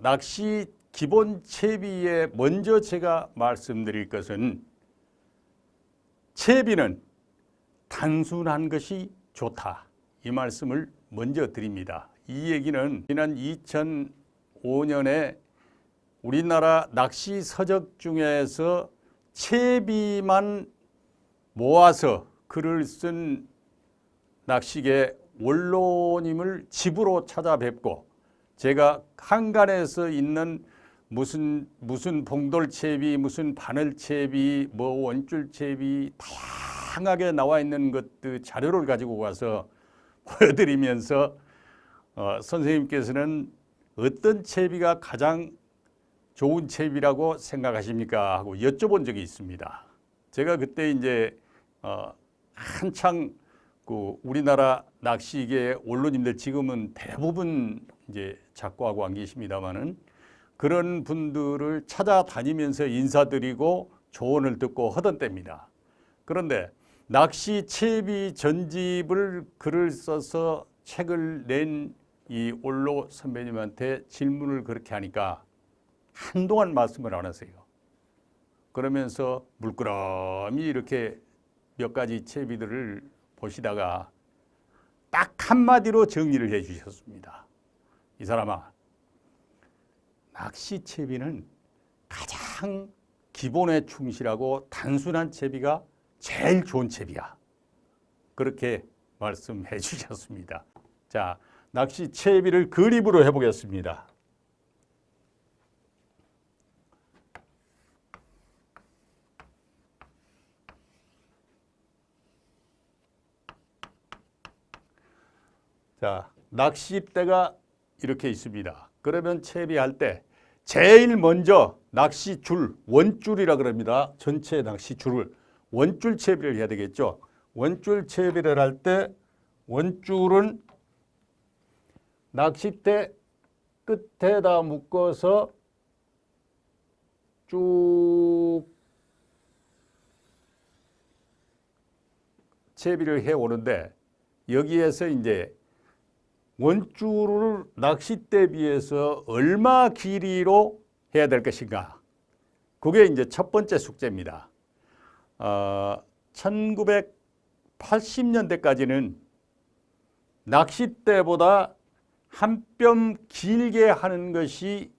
낚시 기본 채비에 먼저 제가 말씀드릴 것은 채비는 단순한 것이 좋다. 이 말씀을 먼저 드립니다. 이 얘기는 지난 2005년에 우리나라 낚시 서적 중에서 채비만 모아서 글을 쓴 낚시계 원로님을 집으로 찾아뵙고 제가 한간에서 있는 무슨 봉돌채비, 무슨 바늘채비, 원줄채비 다양하게 나와 있는 것들 자료를 가지고 가서 보여드리면서 선생님께서는 어떤 채비가 가장 좋은 채비라고 생각하십니까? 하고 여쭤본 적이 있습니다. 제가 그때 이제 한창 우리나라 낚시계 원로님들 지금은 대부분 이제 작고하고 안 계십니다만은 그런 분들을 찾아다니면서 인사드리고 조언을 듣고 하던 때입니다. 그런데 낚시 채비 전집을 글을 써서 책을 낸 이 원로 선배님한테 질문을 그렇게 하니까 한동안 말씀을 안 하세요. 그러면서 물끄러미 이렇게 몇 가지 채비들을 보시다가 딱 한마디로 정리를 해 주셨습니다. 이 사람아, 낚시 채비는 가장 기본에 충실하고 단순한 채비가 제일 좋은 채비야. 그렇게 말씀해 주셨습니다. 자, 낚시 채비를 그림으로 해보겠습니다. 자, 낚싯대가 이렇게 있습니다. 그러면 채비할 때 제일 먼저 낚시줄, 원줄이라 그럽니다. 전체 낚시줄을 원줄 채비를 해야 되겠죠. 원줄 채비를 할 때 원줄은 낚싯대 끝에다 묶어서 쭉 채비를 해 오는데 여기에서 이제 원줄을 낚싯대에 비해서 얼마 길이로 해야 될 것인가? 그게 이제 첫 번째 숙제입니다. 1980년대까지는 낚싯대보다 한 뼘 길게 하는 것이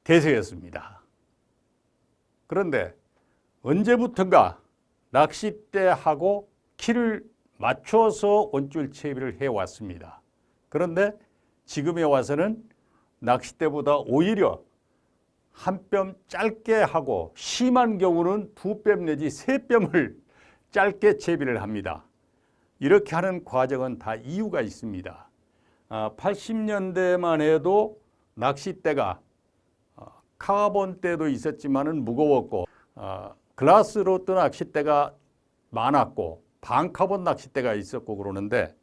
대세였습니다. 그런데 언제부턴가 낚싯대하고 키를 맞춰서 원줄 채비를 해왔습니다. 그런데 지금에 와서는 낚싯대보다 오히려 한 뼘 짧게 하고 심한 경우는 두 뼘 내지 세 뼘을 짧게 채비를 합니다. 이렇게 하는 과정은 다 이유가 있습니다. 80년대만 해도 낚싯대가 카본대도 있었지만은 무거웠고 글라스 로드 낚싯대가 많았고 반카본 낚싯대가 있었고 그러는데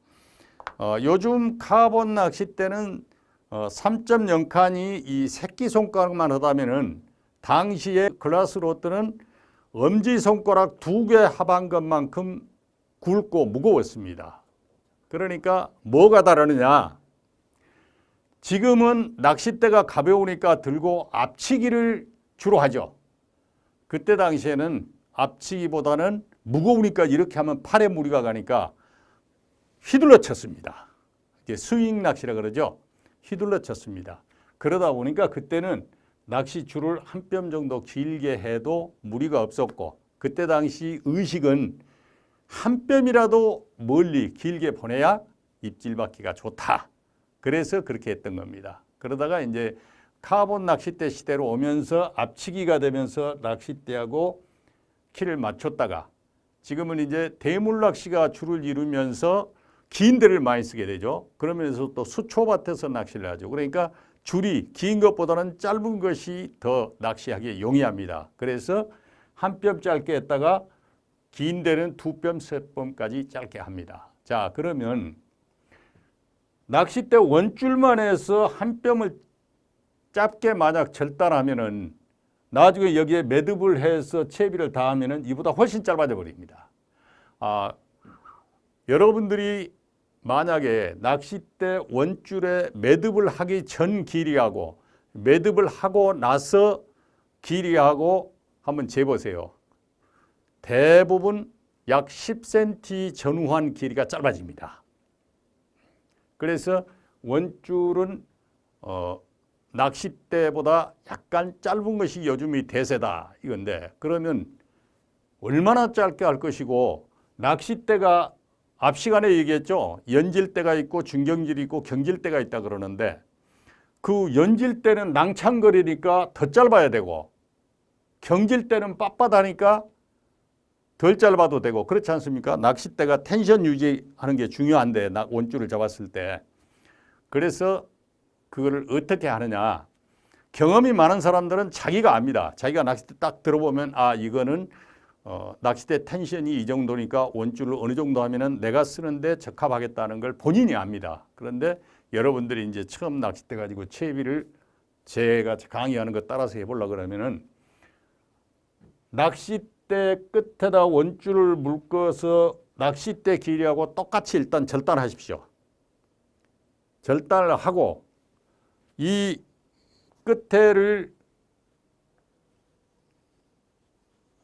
요즘 카본 낚싯대는 3.0칸이 이 새끼손가락만 하다면은 당시에 글라스 로드는 엄지손가락 2개 합한 것만큼 굵고 무거웠습니다. 그러니까 뭐가 다르느냐? 지금은 낚싯대가 가벼우니까 들고 앞치기를 주로 하죠. 그때 당시에는 앞치기보다는 무거우니까 이렇게 하면 팔에 무리가 가니까 휘둘러 쳤습니다. 이게 스윙 낚시라 그러죠. 휘둘러 쳤습니다. 그러다 보니까 그때는 낚시줄을 한 뼘 정도 길게 해도 무리가 없었고 그때 당시 의식은 한 뼘이라도 멀리 길게 보내야 입질 받기가 좋다. 그래서 그렇게 했던 겁니다. 그러다가 이제 카본 낚싯대 시대로 오면서 앞치기가 되면서 낚싯대하고 키를 맞췄다가 지금은 이제 대물 낚시가 주를 이루면서 긴 데를 많이 쓰게 되죠. 그러면서 또 수초밭에서 낚시를 하죠. 그러니까 줄이 긴 것보다는 짧은 것이 더 낚시하기에 용이합니다. 그래서 한 뼘 짧게 했다가 긴 데는 두 뼘, 세 뼘까지 짧게 합니다. 자, 그러면 낚싯대 원줄만 해서 한 뼘을 짧게 만약 절단하면은 나중에 여기에 매듭을 해서 채비를 다 하면은 이보다 훨씬 짧아져 버립니다. 여러분들이 만약에 낚싯대 원줄에 매듭을 하기 전 길이하고 매듭을 하고 나서 길이하고 한번 재보세요. 대부분 약 10cm 전후한 길이가 짧아집니다. 그래서 원줄은 낚싯대보다 약간 짧은 것이 요즘이 대세다 이건데, 그러면 얼마나 짧게 할 것이고, 낚싯대가 앞 시간에 얘기했죠. 연질대가 있고 중경질이 있고 경질대가 있다 그러는데, 그 연질대는 낭창거리니까 더 짧아야 되고, 경질대는 빳빳하니까 덜 짧아도 되고, 그렇지 않습니까? 낚싯대가 텐션 유지하는 게 중요한데, 원줄을 잡았을 때. 그래서 그거를 어떻게 하느냐. 경험이 많은 사람들은 자기가 압니다. 자기가 낚싯대 딱 들어보면, 아, 이거는 낚싯대 텐션이 이 정도니까 원줄을 어느 정도 하면은 내가 쓰는데 적합하겠다는 걸 본인이 압니다. 그런데 여러분들이 이제 처음 낚싯대 가지고 채비를 제가 강의하는 것 따라서 해보려고 그러면은, 낚싯대 끝에다 원줄을 묶어서 낚싯대 길이하고 똑같이 일단 절단하십시오. 절단을 하고 이 끝에를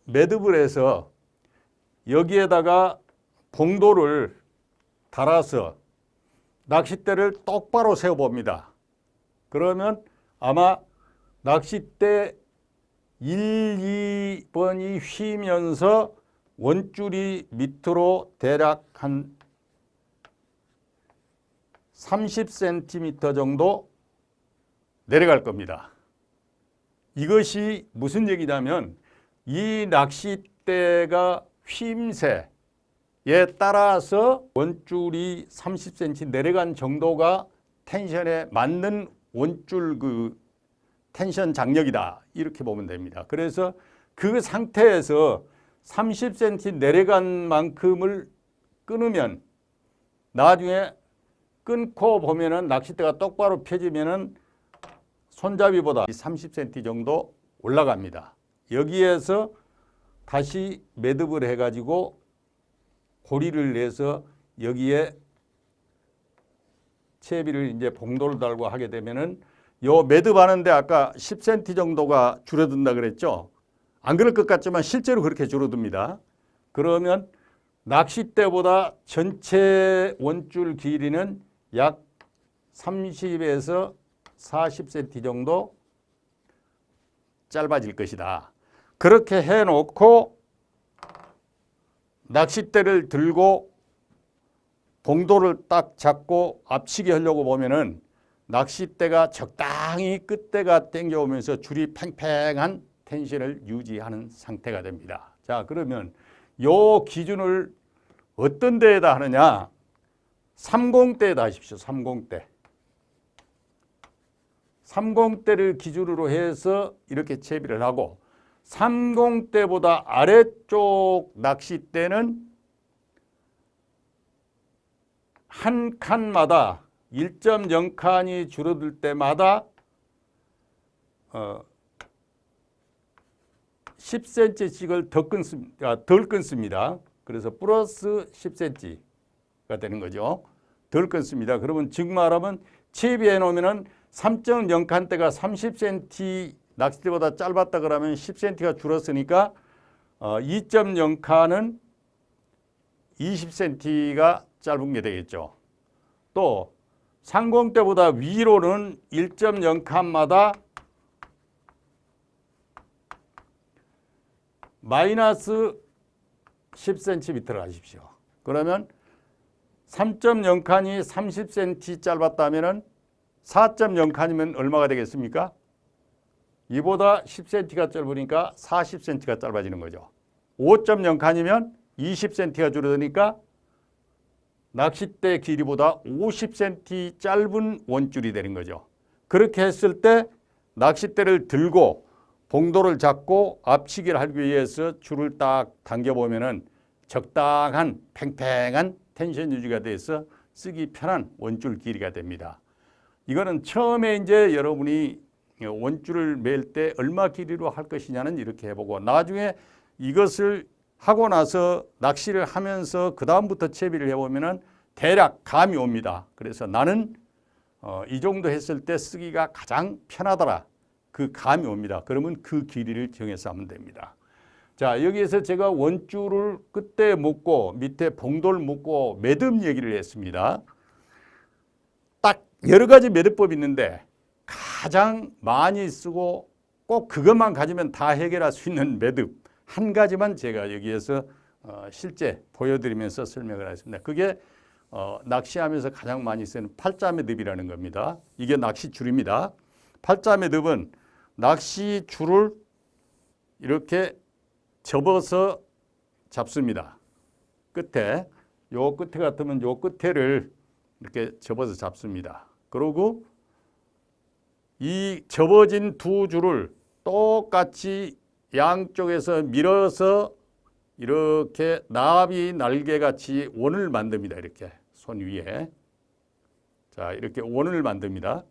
매듭을 해서 여기에다가 봉도를 달아서 낚싯대를 똑바로 세워봅니다. 그러면 아마 낚싯대 1, 2번이 휘면서 원줄이 밑으로 대략 한 30cm 정도 내려갈 겁니다. 이것이 무슨 얘기냐면, 이 낚싯대가 휘임새에 따라서 원줄이 30cm 내려간 정도가 텐션에 맞는 원줄 그 텐션 장력이다, 이렇게 보면 됩니다. 그래서 그 상태에서 30cm 내려간 만큼을 끊으면, 나중에 끊고 보면은 낚싯대가 똑바로 펴지면은 손잡이보다 30cm 정도 올라갑니다. 여기에서 다시 매듭을 해가지고 고리를 내서 여기에 채비를 이제 봉도를 달고 하게 되면은, 요 매듭하는데 아까 10cm 정도가 줄어든다 그랬죠. 안 그럴 것 같지만 실제로 그렇게 줄어듭니다. 그러면 낚싯대보다 전체 원줄 길이는 약 30에서 40cm 정도 짧아질 것이다. 그렇게 해놓고 낚싯대를 들고 봉도를 딱 잡고 앞치기 하려고 보면은, 낚싯대가 적당히 끝대가 당겨오면서 줄이 팽팽한 텐션을 유지하는 상태가 됩니다. 자, 그러면 요 기준을 어떤 데에다 하느냐? 30대에다 하십시오. 30대. 30대를 기준으로 해서 이렇게 채비를 하고, 30대보다 아래쪽 낚싯대는 한 칸마다 1.0칸이 줄어들 때마다 10cm씩을 덜 끊습니다. 그래서 플러스 10cm가 되는 거죠. 덜 끊습니다. 그러면 즉 말하면 채비해 놓으면은 3.0칸대가 30cm 낚싯대보다 짧았다 그러면 10cm가 줄었으니까 2.0칸은 20cm가 짧은 게 되겠죠. 또 상공대보다 위로는 1.0칸마다 마이너스 10cm를 하십시오. 그러면 3.0칸이 30cm 짧았다면 4.0칸이면 얼마가 되겠습니까? 이보다 10cm가 짧으니까 40cm가 짧아지는 거죠. 5.0칸이면 20cm가 줄어드니까 낚싯대 길이보다 50cm 짧은 원줄이 되는 거죠. 그렇게 했을 때 낚싯대를 들고 봉도를 잡고 앞치기를 하기 위해서 줄을 딱 당겨보면은 적당한 팽팽한 텐션 유지가 돼서 쓰기 편한 원줄 길이가 됩니다. 이거는 처음에 이제 여러분이 원줄을 맬 때 얼마 길이로 할 것이냐는 이렇게 해보고, 나중에 이것을 하고 나서 낚시를 하면서 그 다음부터 채비를 해보면은 대략 감이 옵니다. 그래서 나는 이 정도 했을 때 쓰기가 가장 편하더라. 그 감이 옵니다. 그러면 그 길이를 정해서 하면 됩니다. 자, 여기에서 제가 원줄을 끝에 묶고 밑에 봉돌 묶고 매듭 얘기를 했습니다. 딱 여러 가지 매듭법이 있는데 가장 많이 쓰고 꼭 그것만 가지면 다 해결할 수 있는 매듭 한 가지만 제가 여기에서 실제 보여드리면서 설명을 하겠습니다. 그게 낚시하면서 가장 많이 쓰는 팔자 매듭이라는 겁니다. 이게 낚시 줄입니다. 팔자 매듭은 낚시 줄을 이렇게 접어서 잡습니다. 끝에 요 끝에 같으면 요 끝에를 이렇게 접어서 잡습니다. 그리고 이 접어진 두 줄을 똑같이 양쪽에서 밀어서 이렇게 나비 날개 같이 원을 만듭니다. 이렇게 손 위에. 자, 이렇게 원을 만듭니다.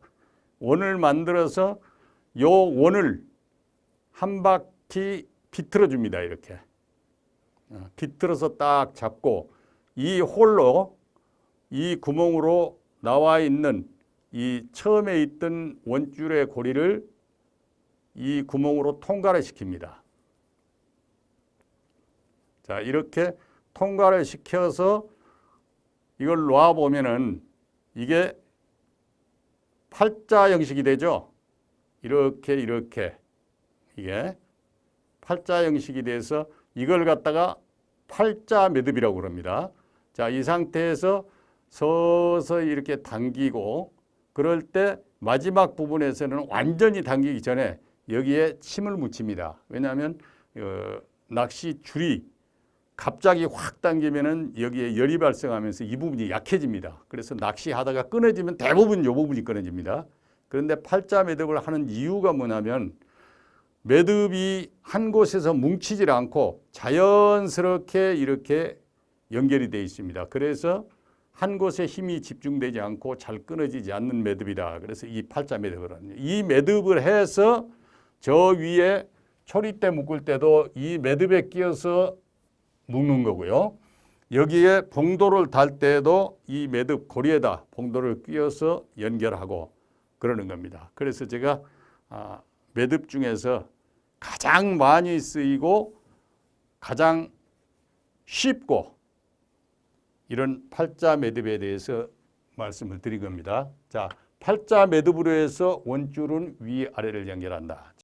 원을 만들어서 요 원을 한 바퀴 비틀어 줍니다. 이렇게. 비틀어서 딱 잡고 이 홀로 이 구멍으로 나와 있는 이 처음에 있던 원줄의 고리를 이 구멍으로 통과를 시킵니다. 자, 이렇게 통과를 시켜서 이걸 놓아 보면은 이게 팔자 형식이 되죠. 이렇게 이게 팔자 형식이 돼서 이걸 갖다가 팔자 매듭이라고 그럽니다. 자, 이 상태에서 서서히 이렇게 당기고 그럴 때 마지막 부분에서는 완전히 당기기 전에 여기에 침을 묻힙니다. 왜냐하면 낚시 줄이 갑자기 확 당기면은 여기에 열이 발생하면서 이 부분이 약해집니다. 그래서 낚시하다가 끊어지면 대부분 이 부분이 끊어집니다. 그런데 팔자 매듭을 하는 이유가 뭐냐면 매듭이 한 곳에서 뭉치질 않고 자연스럽게 이렇게 연결이 되어 있습니다. 그래서 한 곳에 힘이 집중되지 않고 잘 끊어지지 않는 매듭이다. 그래서 이 팔자 매듭을 합니다. 이 매듭을 해서 저 위에 초리대 묶을 때도 이 매듭에 끼어서 묶는 거고요. 여기에 봉돌을 달 때도 이 매듭 고리에다 봉돌을 끼워서 연결하고 그러는 겁니다. 그래서 제가 매듭 중에서 가장 많이 쓰이고 가장 쉽고 이런 팔자 매듭에 대해서 말씀을 드린 겁니다. 자, 팔자 매듭으로 해서 원줄은 위아래를 연결한다.